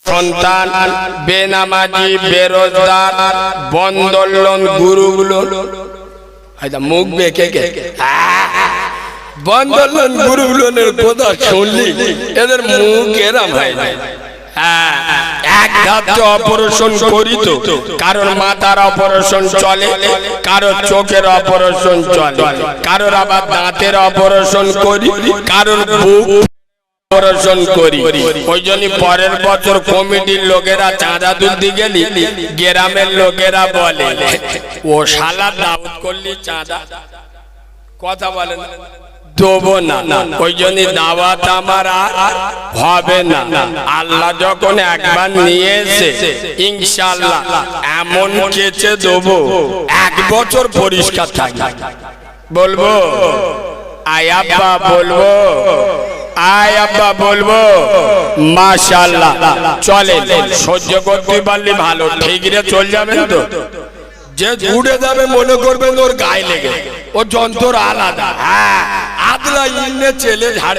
সন্তান বেনামাজি বেরোজগার বন্ধন লোন গুরুগুলো মুখ বেঁকে বন্ধন লোন গুরুগুলোনের কথা শুনলি এদের মুখ এরম হয় না। এক ধাপে অপারেশন করি তো কারোর মাথার অপারেশন চলে, কারোর চোখের অপারেশন চলে, কারোর আবার দাঁতের অপারেশন করি, কারোর বুক অপারেশন করি। ওই জন্য পরের বছর কমিটির লোকেরা চাঁদা তুলতে গেলি গ্রামের লোকেরা বলে ও শালা দাওয়াত করলি চাঁদা কথা বলে না দেবো না। ওই জন্য দাওয়াত আমার আর হবে না। আল্লাহ যখন একবার নিয়ে এসে ইনশাআল্লাহ এমন কেচে দেবো 1 বছর পরিষ্কার থাকবে। বলবো আয় আব্বা, বলবো আয় আব্বা, বলবো মাশাআল্লাহ। চলে সহ্য করতে পারলে ভালো, ঠিক রে চল যাবেন তো। যে ঘুরে যাবে মনে করবেন ওর গায়ে লেগে, ও যন্ত্র আলাদা। হ্যাঁ আদলা ইন্নে চেলে ঝাড়